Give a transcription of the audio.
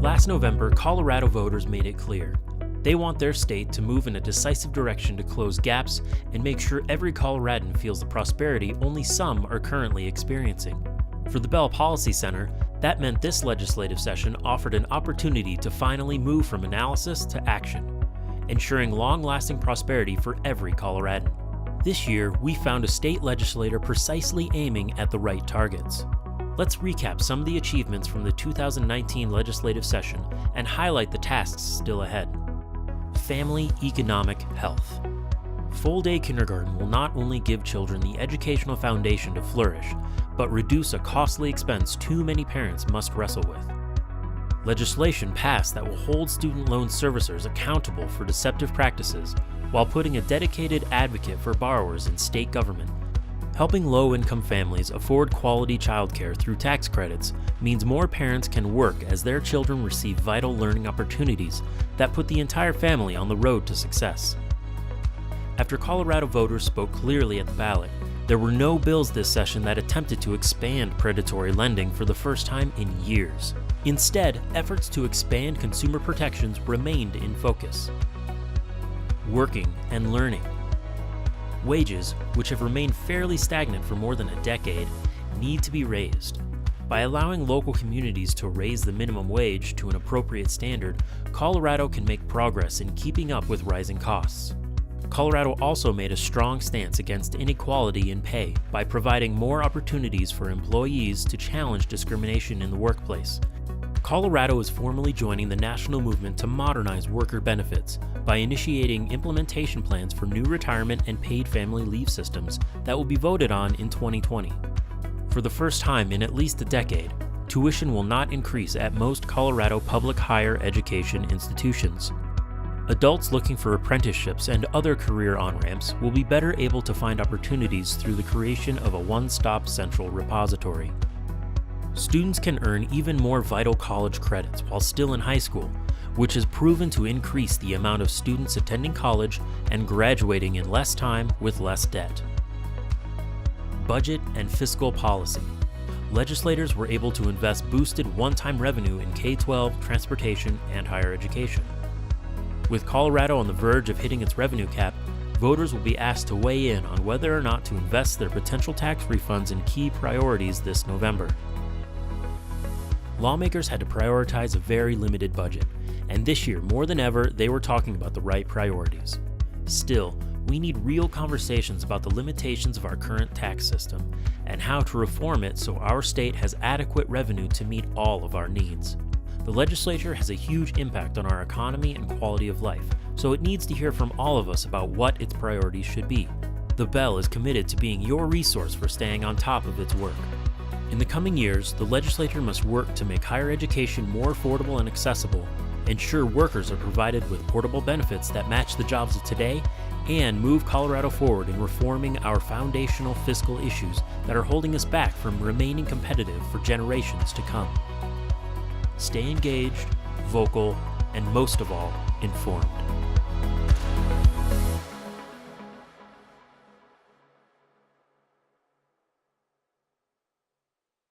Last November, Colorado voters made it clear. They want their state to move in a decisive direction to close gaps and make sure every Coloradan feels the prosperity only some are currently experiencing. For the Bell Policy Center, that meant this legislative session offered an opportunity to finally move from analysis to action, ensuring long-lasting prosperity for every Coloradan. This year, we found a state legislator precisely aiming at the right targets. Let's recap some of the achievements from the 2019 legislative session and highlight the tasks still ahead. Family economic health. Full-day kindergarten will not only give children the educational foundation to flourish, but reduce a costly expense too many parents must wrestle with. Legislation passed that will hold student loan servicers accountable for deceptive practices while putting a dedicated advocate for borrowers in state government. Helping low-income families afford quality childcare through tax credits means more parents can work as their children receive vital learning opportunities that put the entire family on the road to success. After Colorado voters spoke clearly at the ballot, there were no bills this session that attempted to expand predatory lending for the first time in years. Instead, efforts to expand consumer protections remained in focus. Working and learning. Wages, which have remained fairly stagnant for more than a decade, need to be raised. By allowing local communities to raise the minimum wage to an appropriate standard, Colorado can make progress in keeping up with rising costs. Colorado also made a strong stance against inequality in pay by providing more opportunities for employees to challenge discrimination in the workplace. Colorado is formally joining the national movement to modernize worker benefits by initiating implementation plans for new retirement and paid family leave systems that will be voted on in 2020. For the first time in at least a decade, tuition will not increase at most Colorado public higher education institutions. Adults looking for apprenticeships and other career on-ramps will be better able to find opportunities through the creation of a one-stop central repository. Students can earn even more vital college credits while still in high school, which has proven to increase the amount of students attending college and graduating in less time with less debt. Budget and fiscal policy. Legislators were able to invest boosted one-time revenue in K-12, transportation, and higher education. With Colorado on the verge of hitting its revenue cap, voters will be asked to weigh in on whether or not to invest their potential tax refunds in key priorities this November. Lawmakers had to prioritize a very limited budget, and this year, more than ever, they were talking about the right priorities. Still, we need real conversations about the limitations of our current tax system and how to reform it so our state has adequate revenue to meet all of our needs. The legislature has a huge impact on our economy and quality of life, so it needs to hear from all of us about what its priorities should be. The Bell is committed to being your resource for staying on top of its work. In the coming years, the legislature must work to make higher education more affordable and accessible, ensure workers are provided with portable benefits that match the jobs of today, and move Colorado forward in reforming our foundational fiscal issues that are holding us back from remaining competitive for generations to come. Stay engaged, vocal, and most of all, informed.